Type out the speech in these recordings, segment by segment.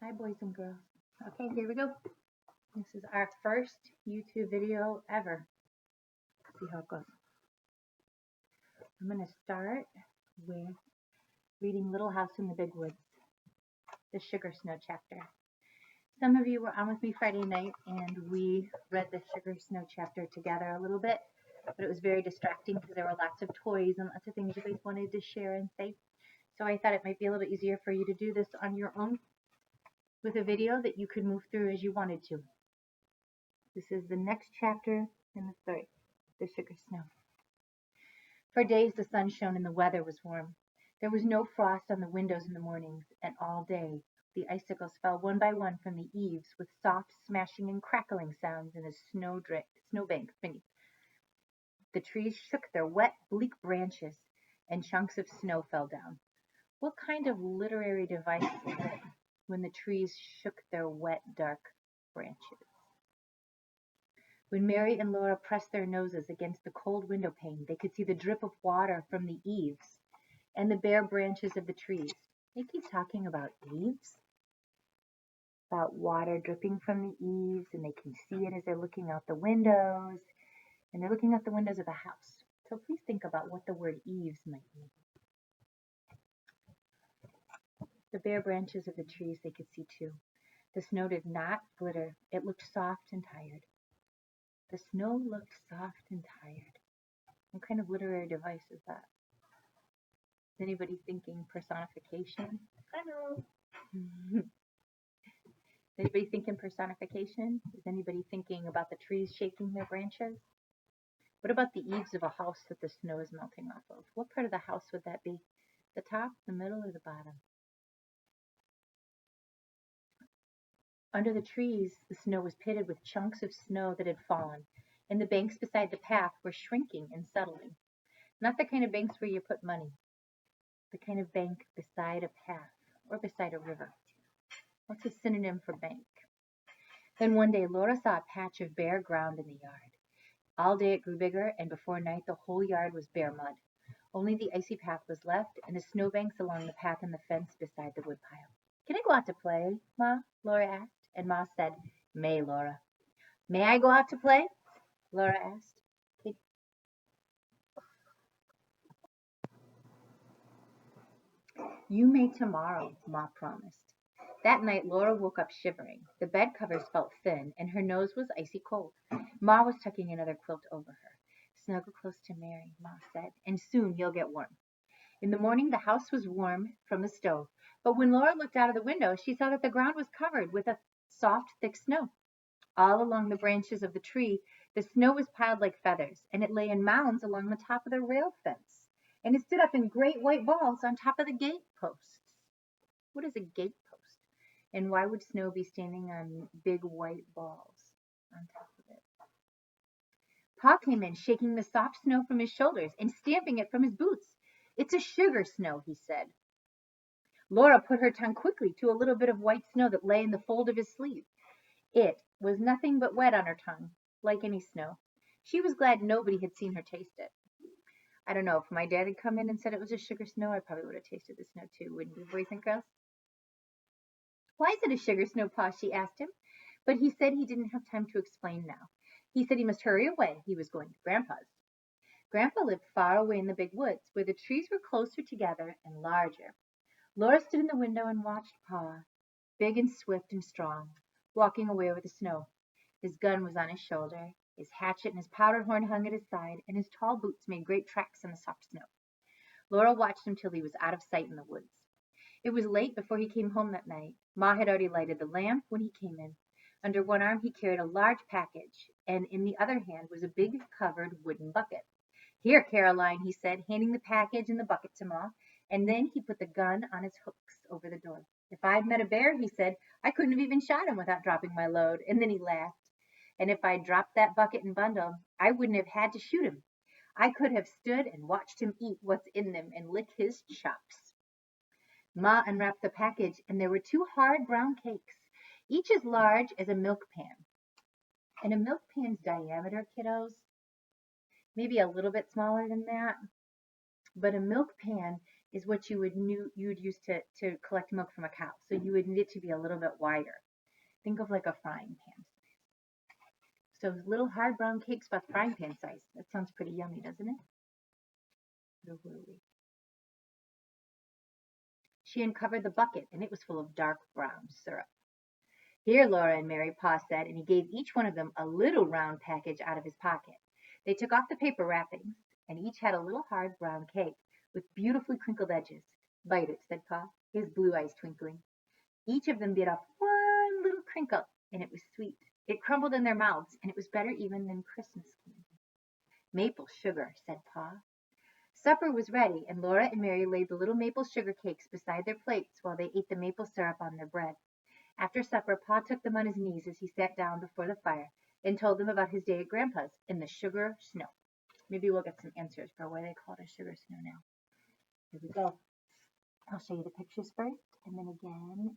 Hi, boys and girls. Okay, here we go. This is our first YouTube video ever. See how it goes. I'm going to start with reading Little House in the Big Woods, the Sugar Snow chapter. Some of you were on with me Friday night, and we read the Sugar Snow chapter together a little bit, but it was very distracting because there were lots of toys and lots of things you guys wanted to share and say. So I thought it might be a little bit easier for you to do this on your own with a video that you could move through as you wanted to. This is the next chapter in the story, the Sugar Snow. For days the sun shone and the weather was warm. There was no frost on the windows in the mornings, and all day the icicles fell one by one from the eaves with soft smashing and crackling sounds in the snowbank beneath. The trees shook their wet, bleak branches, and chunks of snow fell down. What kind of literary device is it when the trees shook their wet, dark branches? When Mary and Laura pressed their noses against the cold window pane, they could see the drip of water from the eaves and the bare branches of the trees. They keep talking about eaves, about water dripping from the eaves, and they can see it as they're looking out the windows, and they're looking out the windows of the house. So please think about what the word eaves might mean. The bare branches of the trees they could see too. The snow did not glitter. It looked soft and tired. The snow looked soft and tired. What kind of literary device is that? Is anybody thinking personification? Hello. Is anybody thinking personification? Is anybody thinking about the trees shaking their branches? What about the eaves of a house that the snow is melting off of? What part of the house would that be? The top, the middle, or the bottom? Under the trees, the snow was pitted with chunks of snow that had fallen, and the banks beside the path were shrinking and settling. Not the kind of banks where you put money. The kind of bank beside a path or beside a river. What's a synonym for bank? Then one day Laura saw a patch of bare ground in the yard. All day it grew bigger, and before night the whole yard was bare mud. Only the icy path was left, and the snowbanks along the path and the fence beside the woodpile. Can I go out to play, Ma? Laura asked, and Ma said, May, Laura. May I go out to play? Laura asked. You may tomorrow, Ma promised. That night Laura woke up shivering. The bed covers felt thin, and her nose was icy cold. Ma was tucking another quilt over her. Snuggle close to Mary, Ma said, and soon you'll get warm. In the morning the house was warm from the stove, but when Laura looked out of the window, she saw that the ground was covered with a soft, thick snow. All along the branches of the tree, the snow was piled like feathers, and it lay in mounds along the top of the rail fence, and it stood up in great white balls on top of the gate posts. What is a gate post? And why would snow be standing on big white balls on top of it? Pa came in, shaking the soft snow from his shoulders and stamping it from his boots. It's a sugar snow, he said. Laura put her tongue quickly to a little bit of white snow that lay in the fold of his sleeve. It was nothing but wet on her tongue, like any snow. She was glad nobody had seen her taste it. I don't know, if my dad had come in and said it was a sugar snow, I probably would have tasted the snow too, wouldn't you, boys and girls? Why is it a sugar snow, Pa? She asked him, but he said he didn't have time to explain now. He said he must hurry away. He was going to Grandpa's. Grandpa lived far away in the big woods, where the trees were closer together and larger. Laura stood in the window and watched Pa, big and swift and strong, walking away over the snow. His gun was on his shoulder, his hatchet and his powder horn hung at his side, and his tall boots made great tracks in the soft snow. Laura watched him till he was out of sight in the woods. It was late before he came home that night. Ma had already lighted the lamp when he came in. Under one arm he carried a large package, and in the other hand was a big covered wooden bucket. Here, Caroline, he said, handing the package and the bucket to Ma, and then he put the gun on its hooks over the door. If I'd met a bear, he said, I couldn't have even shot him without dropping my load, and then he laughed. And if I'd dropped that bucket and bundle, I wouldn't have had to shoot him. I could have stood and watched him eat what's in them and lick his chops. Ma unwrapped the package, and there were 2 hard brown cakes, each as large as a milk pan. And a milk pan's diameter, kiddos, maybe a little bit smaller than that, but a milk pan is what you'd use to collect milk from a cow. So you would need it to be a little bit wider. Think of like a frying pan. So little hard brown cakes about frying pan size. That sounds pretty yummy, doesn't it? Where were we? She uncovered the bucket, and it was full of dark brown syrup. Here, Laura and Mary, Pa said, and he gave each one of them a little round package out of his pocket. They took off the paper wrappings, and each had a little hard brown cake with beautifully crinkled edges. Bite it, said Pa, his blue eyes twinkling. Each of them bit off one little crinkle, and it was sweet. It crumbled in their mouths, and it was better even than Christmas candy. Maple sugar, said Pa. Supper was ready, and Laura and Mary laid the little maple sugar cakes beside their plates while they ate the maple syrup on their bread. After supper, Pa took them on his knees as he sat down before the fire and told them about his day at Grandpa's in the sugar snow. Maybe we'll get some answers for why they call it a sugar snow now. Here we go. I'll show you the pictures first, and then again.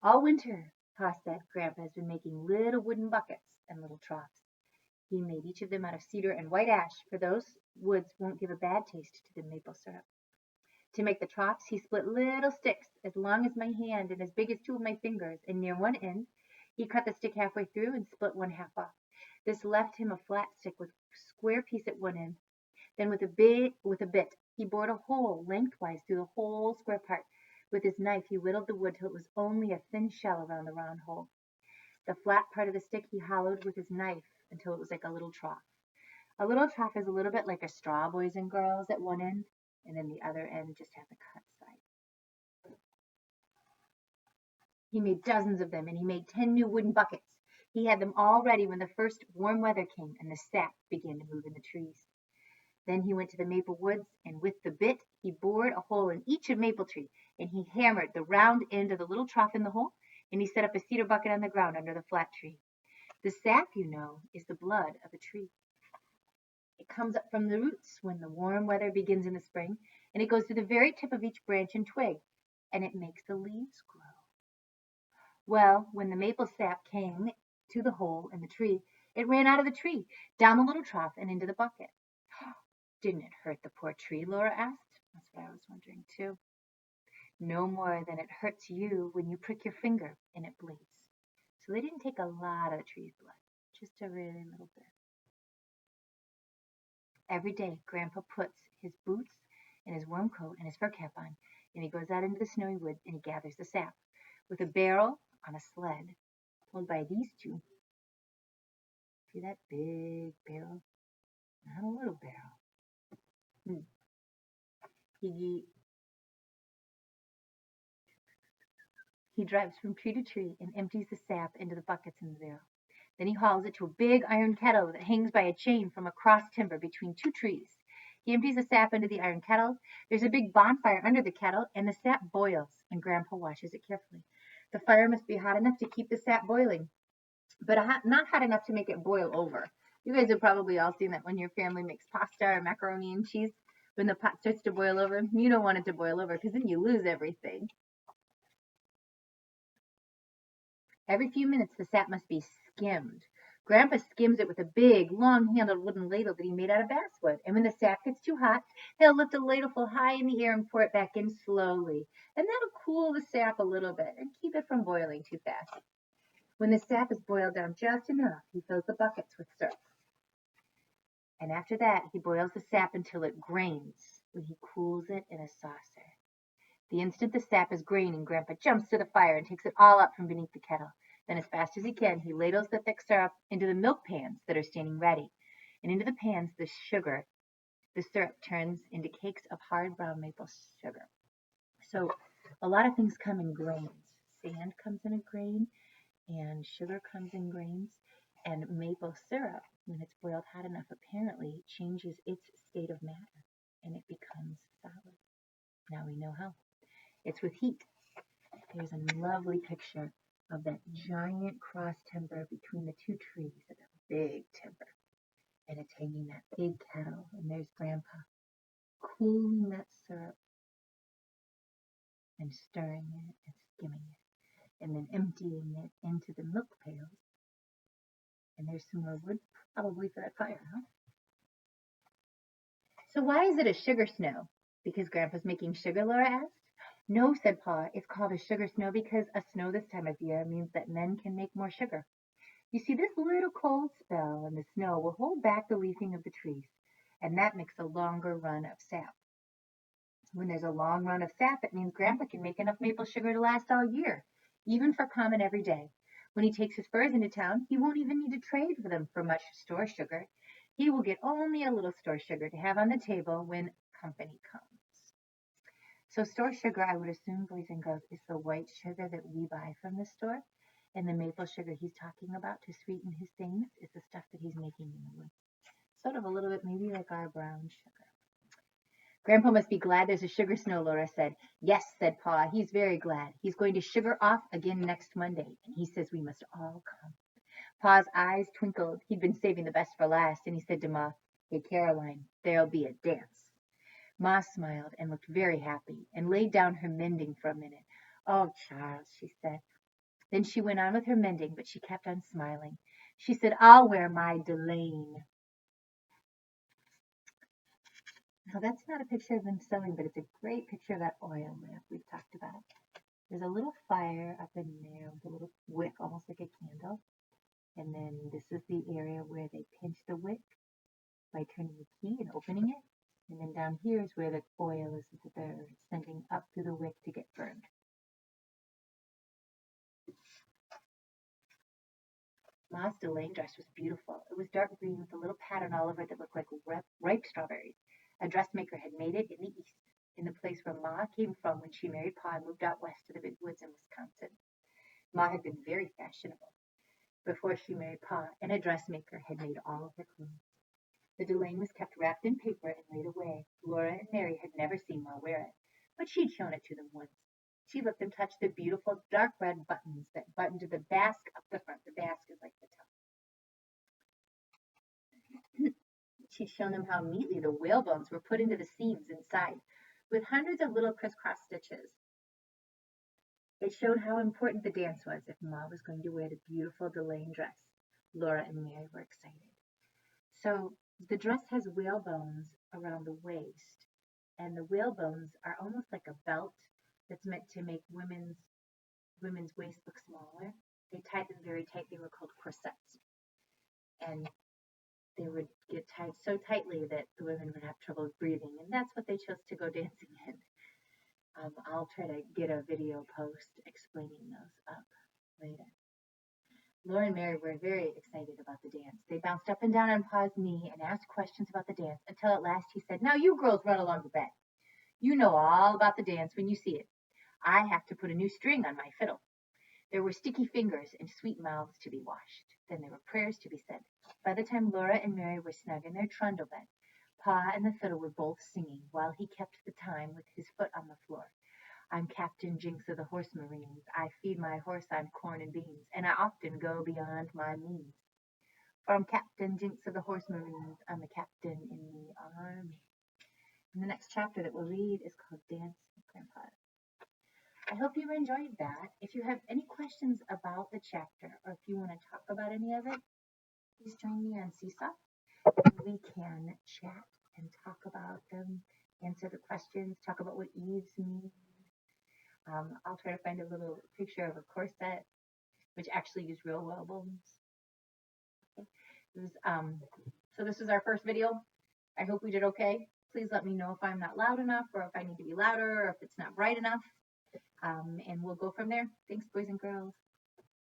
All winter, Pa said, Grandpa has been making little wooden buckets and little troughs. He made each of them out of cedar and white ash, for those woods won't give a bad taste to the maple syrup. To make the troughs, he split little sticks as long as my hand and as big as two of my fingers, and near one end, he cut the stick halfway through and split one half off. This left him a flat stick with a square piece at one end. Then with a bit, he bored a hole lengthwise through the whole square part. With his knife, he whittled the wood till it was only a thin shell around the round hole. The flat part of the stick he hollowed with his knife until it was like a little trough. A little trough is a little bit like a straw, boys and girls, at one end, and then the other end just has a cut side. He made dozens of them, and he made 10 new wooden buckets. He had them all ready when the first warm weather came and the sap began to move in the trees. Then he went to the maple woods, and with the bit he bored a hole in each maple tree, and he hammered the round end of the little trough in the hole, and he set up a cedar bucket on the ground under the flat tree. The sap, you know, is the blood of a tree. It comes up from the roots when the warm weather begins in the spring, and it goes to the very tip of each branch and twig, and it makes the leaves grow. Well, when the maple sap came to the hole in the tree, it ran out of the tree, down the little trough, and into the bucket. Didn't it hurt the poor tree? Laura asked. That's what I was wondering too. No more than it hurts you when you prick your finger and it bleeds. So they didn't take a lot of the tree's blood, just a really little bit. Every day, Grandpa puts his boots and his warm coat and his fur cap on, and he goes out into the snowy woods and he gathers the sap with a barrel on a sled pulled by these two. See that big barrel? Not a little barrel. He drives from tree to tree and empties the sap into the buckets in the barrel. Then he hauls it to a big iron kettle that hangs by a chain from a cross timber between two trees. He empties the sap into the iron kettle. There's a big bonfire under the kettle, and the sap boils, and Grandpa washes it carefully. The fire must be hot enough to keep the sap boiling, but not hot enough to make it boil over. You guys have probably all seen that when your family makes pasta or macaroni and cheese. When the pot starts to boil over, you don't want it to boil over because then you lose everything. Every few minutes, the sap must be skimmed. Grandpa skims it with a big, long-handled wooden ladle that he made out of basswood. And when the sap gets too hot, he'll lift the ladleful high in the air and pour it back in slowly. And that'll cool the sap a little bit and keep it from boiling too fast. When the sap is boiled down just enough, he fills the buckets with syrup. And after that, he boils the sap until it grains when he cools it in a saucer. The instant the sap is graining, Grandpa jumps to the fire and takes it all up from beneath the kettle. Then, as fast as he can, he ladles the thick syrup into the milk pans that are standing ready. And into the pans, the syrup turns into cakes of hard brown maple sugar. So, a lot of things come in grains. Sand comes in a grain, and sugar comes in grains. And maple syrup, when it's boiled hot enough, apparently changes its state of matter, and it becomes solid. Now we know how. It's with heat. Here's a lovely picture of that giant cross timber between the two trees, and a big timber. And it's hanging that big kettle, and there's Grandpa cooling that syrup and stirring it and skimming it, and then emptying it into the milk pails. And there's some more wood, probably for that fire, huh? So why is it a sugar snow? Because Grandpa's making sugar, Laura asked. No, said Pa. It's called a sugar snow because a snow this time of year means that men can make more sugar. You see, this little cold spell in the snow will hold back the leafing of the trees, and that makes a longer run of sap. When there's a long run of sap, it means Grandpa can make enough maple sugar to last all year, even for common every day. When he takes his furs into town, he won't even need to trade for them for much store sugar. He will get only a little store sugar to have on the table when company comes. So store sugar, I would assume, boys and girls, is the white sugar that we buy from the store. And the maple sugar he's talking about to sweeten his things is the stuff that he's making in the woods. Sort of a little bit maybe like our brown sugar. Grandpa must be glad there's a sugar snow, Laura said. Yes, said Pa, he's very glad. He's going to sugar off again next Monday, and he says we must all come. Pa's eyes twinkled. He'd been saving the best for last, and he said to Ma, Hey, Caroline, there'll be a dance. Ma smiled and looked very happy and laid down her mending for a minute. Oh, Charles, she said. Then she went on with her mending, but she kept on smiling. She said, I'll wear my delaine. Now, that's not a picture of them sewing, but it's a great picture of that oil lamp we've talked about. There's a little fire up in there with a little wick, almost like a candle. And then this is the area where they pinch the wick by turning the key and opening it. And then down here is where the oil is that they're sending up through the wick to get burned. Ma's Delaine dress was beautiful. It was dark green with a little pattern all over it that looked like ripe strawberries. A dressmaker had made it in the east, in the place where Ma came from when she married Pa and moved out west to the big woods in Wisconsin. Ma had been very fashionable before she married Pa, and a dressmaker had made all of her clothes. The delaine was kept wrapped in paper and laid away. Laura and Mary had never seen Ma wear it, but she'd shown it to them once. She looked and touched the beautiful dark red buttons that buttoned to the basque up the front. The basque is like the top. She'd shown them how neatly the whalebones were put into the seams inside, with hundreds of little crisscross stitches. It showed how important the dance was if Ma was going to wear the beautiful delaine dress. Laura and Mary were excited. So the dress has whalebones around the waist, and the whalebones are almost like a belt that's meant to make women's waist look smaller. They tied them very tight. They were called corsets. And they would get tied so tightly that the women would have trouble breathing, and that's what they chose to go dancing in. I'll try to get a video post explaining those up later. Laura and Mary were very excited about the dance. They bounced up and down on Pa's knee and asked questions about the dance until at last he said, Now you girls run along the bed. You know all about the dance when you see it. I have to put a new string on my fiddle. There were sticky fingers and sweet mouths to be washed. Then there were prayers to be said. By the time Laura and Mary were snug in their trundle bed, Pa and the fiddle were both singing while he kept the time with his foot on the floor. I'm Captain Jinks of the Horse Marines. I feed my horse on corn and beans, and I often go beyond my means. For I'm Captain Jinks of the Horse Marines. I'm a captain in the army. And the next chapter that we'll read is called Dance with Grandpa. I hope you enjoyed that. If you have any questions about the chapter, or if you want to talk about any of it, please join me on Seesaw. We can chat and talk about them, answer the questions, talk about what eaves means. I'll try to find a little picture of a corset, which actually used real whalebones. Okay. So this is our first video. I hope we did okay. Please let me know if I'm not loud enough, or if I need to be louder, or if it's not bright enough. And we'll go from there. Thanks, boys and girls.